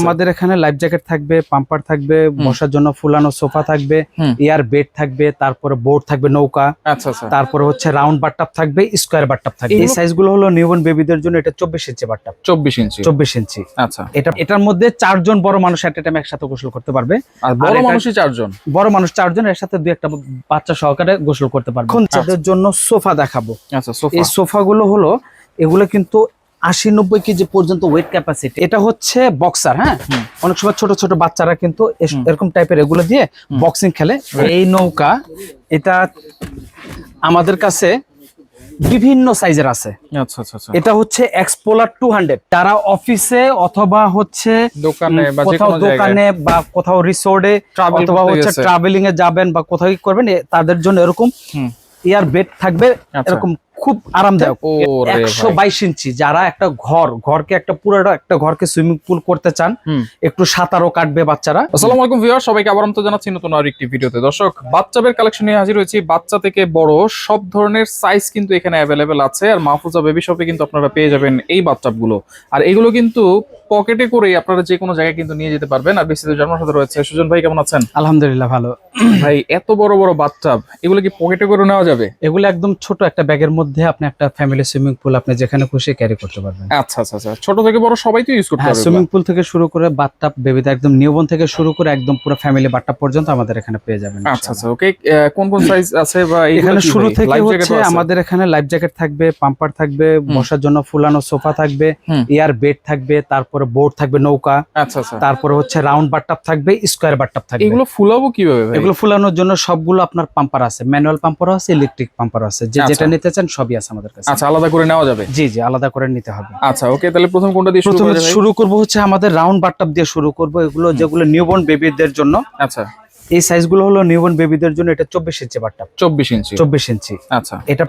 আমাদের এখানে life jacket থাকবে, পাম্পার থাকবে, বসার জন্য ফুলানো সোফা থাকবে, এয়ার বেড থাকবে, তারপরে বোর্ড থাকবে নৌকা, তারপরে হচ্ছে রাউন্ড বাথটাব থাকবে, স্কোয়ার বাথটাব থাকবে। এই সাইজ গুলো হলো নিউবর্ন বেবিদের জন্য। এটা 24 ইঞ্চি বাথটাব। 24 ইঞ্চি। আচ্ছা, এটার মধ্যে 4 জন বড় মানুষ এট এ টাইম একসাথে গোসল করতে পারবে। আর বড় মানুষই 4 জন, বড় মানুষ 4 জন, এর সাথে দুই একটা বাচ্চা সহকারে গোসল করতে পারবে। এখন তাদের জন্য সোফা দেখাবো। আচ্ছা, এই সোফা গুলো হলো, এগুলো কিন্তু 80-90 কেজি পর্যন্ত ওয়েট ক্যাপাসিটি। এটা হচ্ছে বক্সার। হ্যাঁ, অনেক সময় ছোট ছোট বাচ্চারা কিন্তু এরকম টাইপের এগুলো দিয়ে বক্সিং খেলে। এই নৌকা এটা আমাদের কাছে বিভিন্ন সাইজের আছে। এটা হচ্ছে এক্সপোলার 200। তারা অফিসে অথবা হচ্ছে দোকানে বা কোথাও রিসোর্টে অথবা হচ্ছে ট্রাভেলিং এ যাবেন বা কোথাও করবেন, তাদের জন্য এরকম এয়ার বেড থাকবে, এরকম খুব আরামদায়ক। 122 ইঞ্চি। যারা একটা ঘরকে একটা পুরোটা একটা ঘরকে সুইমিং পুল করতে চান, একটু সাঁতারও কাটবে বাচ্চারা। আসসালামু আলাইকুম ভিউয়ার, সবাইকে আবার আমন্ত্রণ জানাচ্ছি নতুন আরেকটি ভিডিওতে। দর্শক, বাচ্চাদের কালেকশন নিয়ে হাজির হয়েছি। বাচ্চা থেকে বড় সব ধরনের সাইজ কিন্তু এখানে অ্যাভেলেবেল আছে। আর মাহফুজা বেবি শপে কিন্তু আপনারা পেয়ে যাবেন এই বাচ্চাগুলো। আর এগুলো কিন্তু পকেটে করেই আপনারা যে কোনো জায়গায় কিন্তু নিয়ে যেতে পারবেন। আর বিস্তারিত জানার সাথে রয়েছে সুজন ভাই। কেমন আছেন? আলহামদুলিল্লাহ, ভালো। ভাই, এত বড় বড় বাচ্চা, এগুলো কি পকেটে করে নেওয়া যাবে? এগুলো একদম ছোট একটা ব্যাগের মধ্যে আপনি একটা ফ্যামিলি সুইমিং পুল আপনি যেখানে খুশি ক্যারি করতে পারবেন। আচ্ছা আচ্ছা আচ্ছা, ছোট থেকে বড় সবাই তো ইউজ করতে পারবে। সুইমিং পুল থেকে শুরু করে বাথটাব বেবিতে একদম নিউবর্ন থেকে শুরু করে একদম পুরো ফ্যামিলি বাথটাব পর্যন্ত আমাদের এখানে পেয়ে যাবেন। আচ্ছা আচ্ছা, ওকে। কোন কোন সাইজ আছে? বা এখানে শুরু থেকে হচ্ছে আমাদের এখানে লাইফ জ্যাকেট থাকবে, পাম্পার থাকবে, বসার জন্য ফুলানো সোফা থাকবে, এয়ার বেড থাকবে, তারপরে বোর্ড থাকবে নৌকা, আচ্ছা আচ্ছা, তারপরে হচ্ছে রাউন্ড বাথটাব থাকবে, স্কোয়ার বাথটাব থাকবে। এগুলো ফুলাবো কিভাবে ভাই? এগুলো ফুলানোর জন্য সবগুলো আপনার পাম্পার আছে, ম্যানুয়াল পাম্পারও আছে, ইলেকট্রিক পাম্পারও আছে। যেটা নিতে চান সবই আছে আমাদের কাছে। আচ্ছা, আলাদা করে নেওয়া যাবে? জি জি, আলাদা করে নিতে হবে। আচ্ছা, ওকে। তাহলে প্রথম কোনটা দিয়ে শুরু করব? হচ্ছে আমাদের রাউন্ড বাথটাব দিয়ে শুরু করব। এগুলো যেগুলো নিউবর্ন বেবিদের জন্য। আচ্ছা, এই সাইজগুলো হলো নিউবর্ন বেবিদের জন্য। এটা 24 ইঞ্চি বাথটাব। 24 ইঞ্চি। আচ্ছা, এটা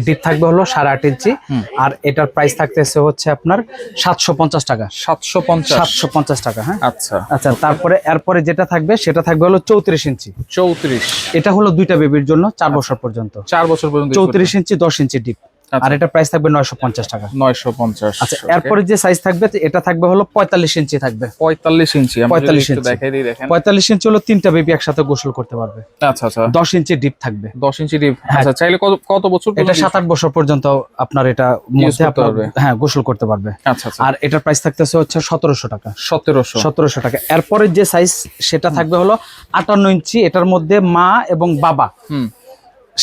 ডিপ থাকবে হলো 8.5 ইঞ্চি। আর এটার প্রাইস থাকতেছে হচ্ছে আপনার 750 টাকা। 750 টাকা। হ্যাঁ, আচ্ছা আচ্ছা। তারপরে এরপরে যেটা থাকবে সেটা থাকবে হলো 34 ইঞ্চি। 34। এটা হলো দুইটা বেবির জন্য 4 বছর পর্যন্ত। 4 বছর পর্যন্ত 34 ইঞ্চি 10 ইঞ্চি ডিপ। আর এটা প্রাইস থাকবে 950 টাকা। 950। আচ্ছা, এরপরে যে সাইজ থাকবে এটা থাকবে হলো 45 ইঞ্চি থাকবে। 45 ইঞ্চি। 45 ইঞ্চি দেখাই দিই, দেখেন। 45 ইঞ্চি হলো তিনটা বেবি একসাথে গোসল করতে পারবে। আচ্ছা আচ্ছা। 10 ইঞ্চি ডিপ থাকবে। 10 ইঞ্চি ডিপ। আচ্ছা, চাইলে কত বছর? এটা 7-8 বছর পর্যন্ত আপনার এটা মধ্যে আপনার হ্যাঁ গোসল করতে পারবে। আচ্ছা আচ্ছা। আর এটার প্রাইস থাকতেছে হচ্ছে 1700 টাকা। 1700 টাকা। এরপরে যে সাইজ সেটা থাকবে হলো 58 ইঞ্চি। এটার মধ্যে মা এবং বাবা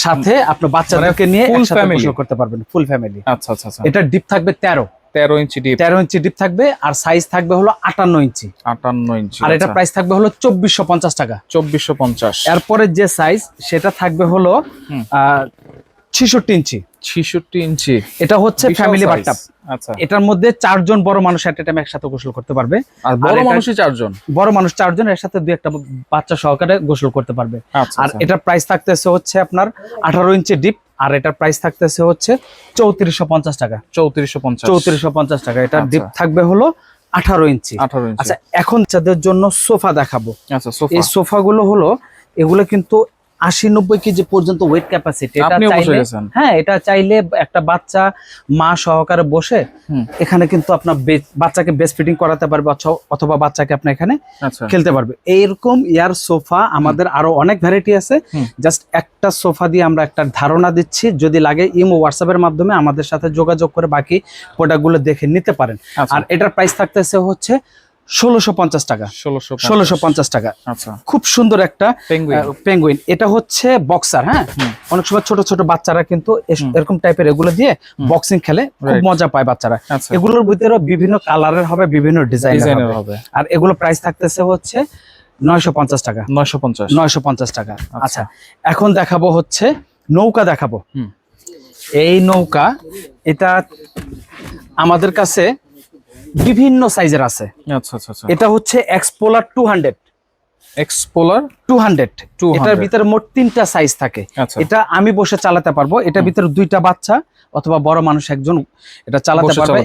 সাথে আপনার বাচ্চাদেরকে নিয়ে একসাথে গোসল করতে পারবেন, ফুল ফ্যামিলি। আচ্ছা আচ্ছা আচ্ছা। এটা ডিপ থাকবে 13 ইঞ্চি ডিপ। 13 ইঞ্চি ডিপ থাকবে। আর সাইজ থাকবে হলো 58 ইঞ্চি। 58 ইঞ্চি। আর এটা প্রাইস থাকবে হলো 2450 টাকা। 2450। এরপরে যে সাইজ সেটা থাকবে হলো 66 ইঞ্চি। 66 ইঞ্চি। এটা হচ্ছে ফ্যামিলি বাথটাব। আচ্ছা, এটার মধ্যে 4 জন বড় মানুষ এট এ টাইম একসাথে গোসল করতে পারবে। আর বড় মানুষই 4 জন, বড় মানুষ 4 জন, এর সাথে দুই একটা বাচ্চা সহকারে গোসল করতে পারবে। আর এটার প্রাইস থাকতেছে হচ্ছে আপনার 18 ইঞ্চি ডিপ। আর এটার প্রাইস থাকতেছে হচ্ছে 3450 টাকা। 3450 টাকা। এটা ডিপ থাকবে হলো 18 ইঞ্চি। আচ্ছা, এখন যাদের জন্য সোফা দেখাবো। আচ্ছা, এই সোফা গুলো হলো, এগুলো কিন্তু 80-90 কেজি পর্যন্ত ওয়েট ক্যাপাসিটি। হ্যাঁ, এটা চাইলে একটা বাচ্চা মা সহকারে বসে এখানে কিন্তু আপনার বাচ্চাকে বেস্ট ফিটিং করাতে পারবে, অথবা বাচ্চাকে আপনি এখানে খেলতে পারবে। এইরকম এয়ার সোফা আমাদের আরো অনেক ভ্যারাইটি আছে। জাস্ট একটা সোফা দিয়ে আমরা একটা ধারণা দিচ্ছি। যদি লাগে ইমো হোয়াটসঅ্যাপের মাধ্যমে আমাদের সাথে যোগাযোগ করে বাকি প্রোডাক্টগুলো দেখে নিতে পারেন। আর এটার প্রাইস থাকতেছে হচ্ছে 1650 টাকা। 1650 টাকা। আচ্ছা, খুব সুন্দর একটা পেঙ্গুইন। এটা হচ্ছে বক্সার। হ্যাঁ, অনেক সময় ছোট ছোট বাচ্চারা কিন্তু এরকম টাইপের এগুলো দিয়ে বক্সিং খেলে, খুব মজা পায় বাচ্চারা। এগুলোর ভিতরে বিভিন্ন কালারের হবে, বিভিন্ন ডিজাইনের হবে। আর এগুলো প্রাইস থাকতেছে হচ্ছে 950 টাকা। 950 টাকা। আচ্ছা, এখন দেখাবো হচ্ছে নৌকা দেখাবো। এই নৌকা এটা আমাদের কাছে বিভিন্ন সাইজের আছে। আচ্ছা আচ্ছা আচ্ছা। এটা হচ্ছে এক্সপোলার 200। এটার ভিতরে মোট 3টা সাইজ থাকে। এটা আমি বসে চালাতে পারবো। এটার ভিতরে 2টা বাচ্চা অথবা বড় মানুষ একজন এটা চালাতে পারবে।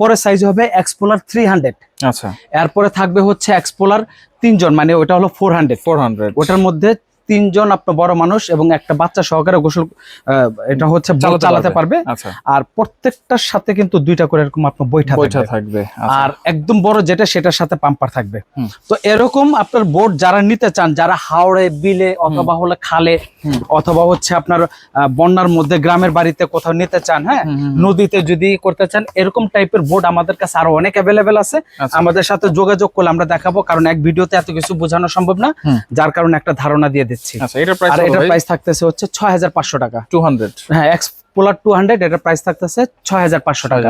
পরে সাইজ হবে এক্সপোলার 300। আচ্ছা, এরপরে থাকবে হচ্ছে এক্সপোলার 3 জন, মানে ওটা হলো 400। ওটার মধ্যে 3 জন আপনার বড় মানুষ এবং একটা বাচ্চা সহকারে গোসল এটা হচ্ছে চালাতে পারবে। আচ্ছা, আর প্রত্যেকটার সাথে কিন্তু 2টা করে এরকম আপনার বৈঠা থাকবে। আর একদম বড় যেটা সেটার সাথে পাম্পার থাকবে। তো এরকম আপনার বোট যারা নিতে চান, যারা হাওড়ে বিলে অথবা হলে খালে অথবা হচ্ছে আপনার বন্যার মধ্যে গ্রামের বাড়িতে কোথাও নিতে চান, হ্যাঁ নদীতে যদি করতে চান, এরকম টাইপের বোট আমাদের কাছে আরো অনেক অ্যাভেলেবেল আছে। আমাদের সাথে যোগাযোগ করলে আমরা দেখাবো, কারণ এক ভিডিওতে এত কিছু বোঝানো সম্ভব না, যার কারণে একটা ধারণা দিয়ে দিচ্ছি। এটার প্রাইস থাকতেছে হচ্ছে 6500 টাকা। 200, হ্যাঁ এক্সপ্লোরার 200, এটার প্রাইস থাকতেছে 6500 টাকা।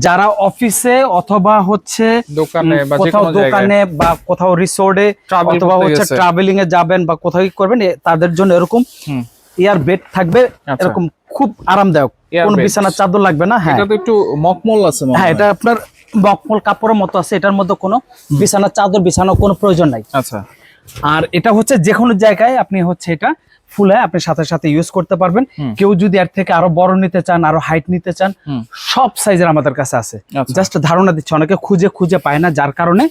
যারা অফিসে অথবা হচ্ছে দোকানে বা কোথাও রিসোর্টে অথবা হচ্ছে ট্রাভেলিং এ যাবেন বা কোথাও করবেন, তাদের জন্য এরকম এয়ার বেড থাকবে, এরকম খুব আরামদায়ক, কোন বিছানার চাদর লাগবে না। হ্যাঁ এটা তো একটু মকমল আছে। হ্যাঁ এটা আপনার মকমল কাপড়ের মতো আছে, এটার মধ্যে কোনো বিছানার চাদর বিছানোর কোনো প্রয়োজন নাই। আচ্ছা, আর এটা হচ্ছে যে কোনো জায়গায় আপনি হচ্ছে এটা ফুলে আপনি সাথে সাথে ইউজ করতে পারবেন। কেউ যদি এর থেকে আরো বড় নিতে চান, আরো হাইট নিতে চান, সব সাইজের আমাদের কাছে আছে। জাস্ট ধারণা দিচ্ছি, অনেকে খুঁজে পায় না, যার কারণে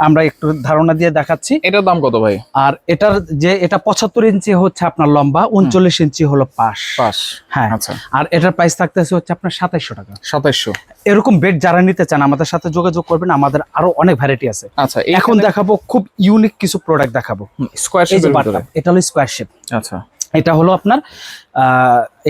আমরা একটু ধারণা দিয়ে দেখাচ্ছি। এটার দাম কত ভাই? আর এটার যে এটা 75 ইঞ্চি হচ্ছে আপনার লম্বা, 39 ইঞ্চি হলো পাশ। হ্যাঁ আর এটার প্রাইস থাকতেছে হচ্ছে আপনার 2700 টাকা। 2700। এরকম বেড যারা নিতে চান আমাদের সাথে যোগাযোগ করবেন, আমাদের আরো অনেক ভ্যারাইটি আছে। আচ্ছা, এখন দেখাবো খুব ইউনিক কিছু প্রোডাক্ট দেখাবো। স্কয়ার শেপের ভিতরে, এটা হলো স্কয়ার শেপ। আচ্ছা, এটা হলো আপনার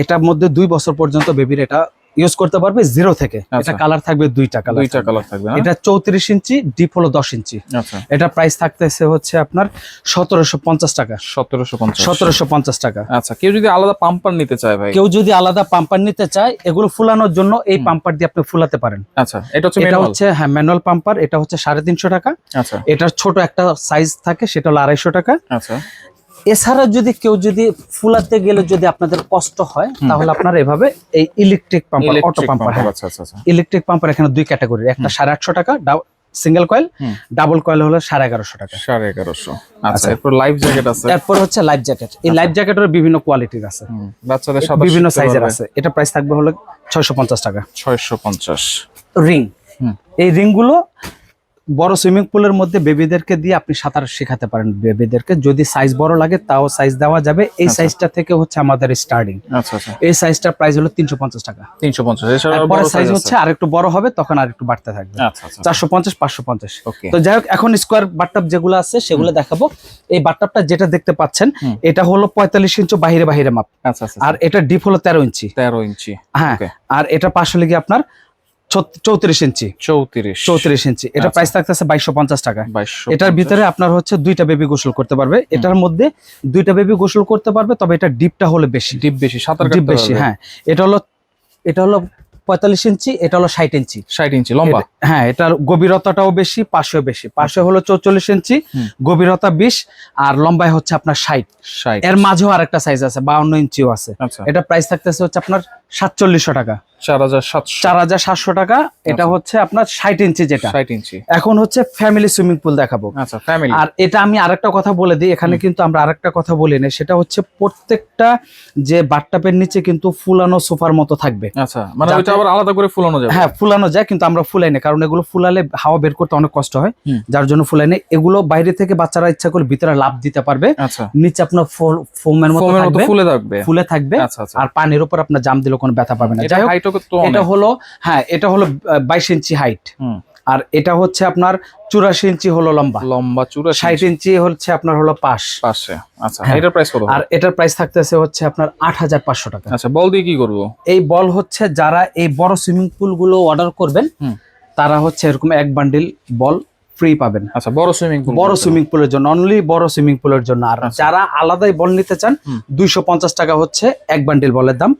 এটার মধ্যে 2 বছর পর্যন্ত বেবির এটা ইউজ করতে পারবে 0 থেকে। এটা কালার থাকবে দুইটা কালার থাকবে। এটা 34 ইঞ্চি, ডিপ হলো 10 ইঞ্চি। আচ্ছা, এটা প্রাইস থাকতেছে হচ্ছে আপনার 1750 টাকা। 1750 টাকা। আচ্ছা, কেউ যদি আলাদা পাম্পার নিতে চায় ভাই, কেউ যদি আলাদা পাম্পার নিতে চায়, এগুলো ফুলানোর জন্য এই পাম্পার দিয়ে আপনি ফুলাতে পারেন। আচ্ছা, এটা হচ্ছে হ্যাঁ ম্যানুয়াল পাম্পার। এটা হচ্ছে 350 টাকা। আচ্ছা, এটার ছোট একটা সাইজ থাকে, সেটা হলো 250 টাকা। আচ্ছা, এছাড়া যদি কেউ যদি ফুলাতে গেলে যদি আপনাদের কষ্ট হয়, তাহলে আপনারা এভাবে এই electric pumper, auto pumper, electric pumper এখানে 2 ক্যাটাগরি, একটা 850 টাকা সিঙ্গেল কয়েল, ডাবল কয়েল হলো 1150 টাকা। 1150। আচ্ছা, এরপর লাইফ জ্যাকেট আছে। এরপর হচ্ছে লাইফ জ্যাকেট। এই লাইফ জ্যাকেটের বিভিন্ন কোয়ালিটির আছে, বাচ্চাদের সাথে বিভিন্ন সাইজের আছে। এটা প্রাইস থাকবে হলো 650 টাকা। 650। রিং, এই রিং গুলো বড় সুইমিং পুলের মধ্যে বেবিদেরকে দিয়ে আপনি সাঁতার শেখাতে পারেন। বেবিদেরকে যদি সাইজ বড় লাগে তাও সাইজ দেওয়া যাবে। এই সাইজটা থেকে হচ্ছে আমাদের স্টার্টিং। আচ্ছা, আচ্ছা, এই সাইজটার প্রাইস হলো 350 টাকা। 350। এছাড়া বড় সাইজ হচ্ছে আরেকটু বড় হবে, তখন আরেকটু বাড়তে থাকবে। আচ্ছা, আচ্ছা, 450, 550। ওকে। তো যাই হোক, এখন স্কয়ার বাথটাব যেগুলো আছে সেগুলো দেখাবো। এই বাথটাবটা যেটা দেখতে পাচ্ছেন, এটা হলো 45 ইঞ্চি বাহিরে মাপ। আচ্ছা, আচ্ছা, আর এটা ডিপ হলো 13 ইঞ্চি। 13 ইঞ্চি। হ্যাঁ, আর এটা পাশ হলে গিয়ে আপনার 34 ইঞ্চি। 34 ইঞ্চি। এটা প্রাইস থাকতেছে 2250 টাকা। এটার ভিতরে আপনার হচ্ছে 2টা বেবি গোসল করতে পারবে। এটার মধ্যে 2টা বেবি গোসল করতে পারবে, তবে এটা ডিপটা হলে বেশি, সাঁতার ডিপ বেশি। হ্যাঁ, এটা হলো 45 ইঞ্চি, এটা হলো 60 ইঞ্চি। 60 ইঞ্চি লম্বা। হ্যাঁ, এটার গভীরতাটাও বেশি, পাশেও বেশি। পাশে হলো 44 ইঞ্চি, গভীরতা 20, আর লম্বায় হচ্ছে আপনার 60। এর মাঝেও আরেকটা সাইজ আছে, 52 ইঞ্চিও আছে। এটা প্রাইস থাকতেছে হচ্ছে আপনার 4700 টাকা। 4700 টাকা। এটা হচ্ছে আপনার 60 ইঞ্চি, যেটা 60 ইঞ্চি। এখন হচ্ছে ফ্যামিলি সুইমিং পুল দেখাবো। আচ্ছা, ফ্যামিলি। আর এটা আমি আরেকটা কথা বলে দিই, এখানে কিন্তু আমরা আরেকটা কথা বলি না, সেটা হচ্ছে প্রত্যেকটা যে বাথটাবের নিচে কিন্তু ফুলানো সোফার মতো থাকবে। আচ্ছা, মানে ওইটা আবার আলাদা করে ফুলানো যাবে? হ্যাঁ, ফুলানো যায়, কিন্তু আমরা ফুলাই না, কারণ এগুলো ফুলালে হাওয়া বের করতে অনেক কষ্ট হয়, যার জন্য ফুলাই না। এগুলো বাইরে থেকে বাচ্চারা ইচ্ছা করে ভিতরে লাফ দিতে পারবে। আচ্ছা, নিচে আপনার ফোমের মতো ফুলে থাকবে। আচ্ছা, আচ্ছা। আর পানির উপর আপনার জাম দিলে কোনো ব্যথা পাবে না। যাই হোক, এটা হলো 22 ইঞ্চি হাইট। আর এটা হচ্ছে আপনার 84 ইঞ্চি হলো লম্বা। 60 ইঞ্চি হচ্ছে আপনার হলো পাশে। আচ্ছা, এটার প্রাইস কত? আর এটার প্রাইস থাকতেছে হচ্ছে আপনার 8500 টাকা। আচ্ছা, বল দিয়ে কি করব? এই বল হচ্ছে যারা এই বড় সুইমিং পুল গুলো অর্ডার করবেন, তারা হচ্ছে এরকম এক বান্ডিল বল ফ্রি পাবেন। আচ্ছা, বড় সুইমিং পুলের জন্য, অনলি বড় সুইমিং পুলের জন্য। আর যারা আলাদাই বল নিতে চান, 250 টাকা হচ্ছে এক বান্ডিল বলের দাম।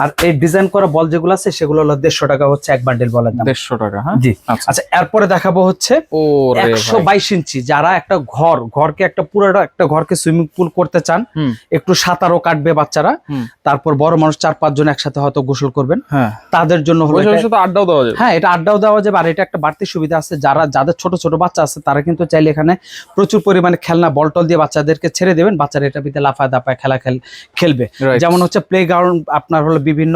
আর এই ডিজাইন করা বল যেগুলো আছে সেগুলো হলো 150 টাকা হচ্ছে এক বান্ডিল বলের দাম। 150 টাকা। হ্যাঁ, জি। আচ্ছা, এরপরে দেখাবো হচ্ছে 122 ইঞ্চি। যারা একটা ঘরকে একটা পুরোটা একটা ঘরকে সুইমিং পুল করতে চান, একটু সাঁতারও কাটবে বাচ্চারা, তারপর বড় মানুষ 4-5 জন একসাথে হয়তো গোসল করবেন, তাদের জন্য হলো আড্ডাও দেওয়া যাবে। হ্যাঁ, এটা আড্ডাও দেওয়া যাবে। আর এটা একটা বাড়তি সুবিধা আছে, যাদের ছোট ছোট বাচ্চা আছে তারা কিন্তু চাইলে এখানে প্রচুর পরিমাণে খেলনা বলটল দিয়ে বাচ্চাদেরকে ছেড়ে দেবেন, বাচ্চারা এটা ভিতরে লাফায় দাপায় খেলবে। যেমন হচ্ছে প্লে গ্রাউন্ড আপনার হলো বিভিন্ন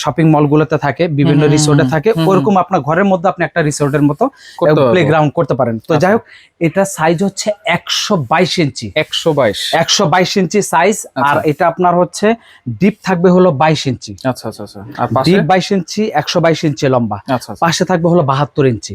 শপিং মলগুলোতে থাকে, বিভিন্ন রিসোর্টে থাকে, ওরকম আপনার ঘরের মধ্যে আপনি একটা রিসোর্টের মতো প্লে গ্রাউন্ড করতে পারেন। তো যাই হোক, এটা সাইজ হচ্ছে 122 ইঞ্চি, 122 ইঞ্চি সাইজ। আর এটা আপনার হচ্ছে ডিপ থাকবে হলো 22 ইঞ্চি। আচ্ছা আচ্ছা আচ্ছা। আর পাশে ডিপ 22 ইঞ্চি, 122 ইঞ্চি লম্বা। পাশে থাকবে হলো 72 ইঞ্চি।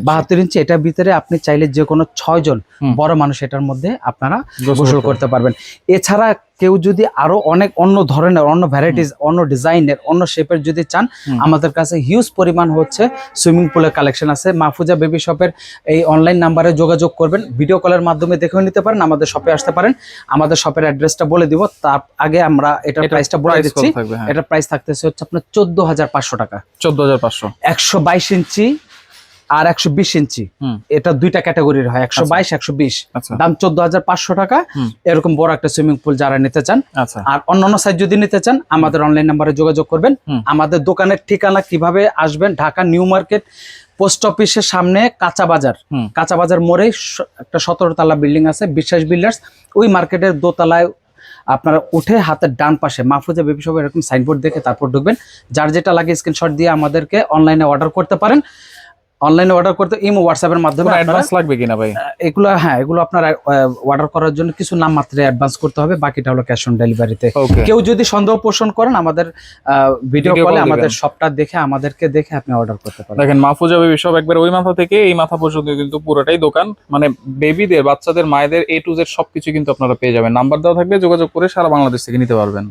72 ইঞ্চি। এটার ভিতরে আপনি চাইলে যে কোনো 6 জন বড় মানুষ এটার মধ্যে আপনারা গোসল করতে পারবেন। এছাড়া কেউ যদি আরো অনেক অন্য ধরনের, অন্য ভ্যারাইটিস, অন্য ডিজাইনের, অন্য শেপের যদি চান, আমাদের কাছে হিউজ পরিমাণ হচ্ছে সুইমিং পুলের কালেকশন আছে। মাহফুজা বেবি শপের এই অনলাইন নাম্বারে যোগাযোগ করবেন, ভিডিও কলের মাধ্যমে দেখেও নিতে পারেন, আমাদের শপে আসতে পারেন। আমাদের শপের অ্যাড্রেসটা বলে দিব, তার আগে আমরা এটার প্রাইসটা বলে দিচ্ছি। এটার প্রাইস থাকতেছে হচ্ছে আপনার 14,500 টাকা। 14,500। 122 ইঞ্চি আর 120 ইঞ্চি, এটা দুইটা ক্যাটাগরির হয়, 122 120। দাম 14,500 টাকা। এরকম বড় একটা সুইমিং পুল যারা নিতে চান, আর অন্যান্য সাইজ যদি নিতে চান, আমাদের অনলাইন নাম্বারে যোগাযোগ করবেন। আমাদের দোকানের ঠিকানা কিভাবে আসবেন, ঢাকা নিউ মার্কেট পোস্ট অফিসের সামনে কাঁচা বাজার মোড়ে একটা 17 তলা বিল্ডিং আছে, বিশ্বাস বিল্ডার্স। ওই মার্কেটের দোতলায় আপনারা উঠে হাতের ডান পাশে মাহফুজা বেবি শপ এরকম সাইনবোর্ড দেখে তারপর ঢুকবেন। যার যেটা লাগে স্ক্রিনশট দিয়ে আমাদেরকে অনলাইনে অর্ডার করতে পারেন। অনলাইনে অর্ডার করতে ইমো হোয়াটসঅ্যাপের মাধ্যমে অ্যাডভান্স লাগবে কিনা ভাই? এগুলো হ্যাঁ, এগুলো আপনার অর্ডার করার জন্য কিছু নাম মাত্র অ্যাডভান্স করতে হবে, বাকিটা হলো ক্যাশ অন ডেলিভারিতে। কেউ যদি সন্দেহ পোষণ করেন, আমাদের ভিডিও কলে আমাদের সবটা দেখে আমাদেরকে দেখে আপনি অর্ডার করতে পারেন। দেখেন মাহফুজা বেবি শপ একবার ওই মাথা থেকে এই মাথা পর্যন্ত কিন্তু পুরোটাই দোকান, মানে বেবিদের, বাচ্চাদের, মায়েদের A to Z সবকিছু কিন্তু আপনারা পেয়ে যাবেন। নাম্বার দেওয়া থাকবে, যোগাযোগ করে সারা বাংলাদেশ থেকে নিতে পারবেন।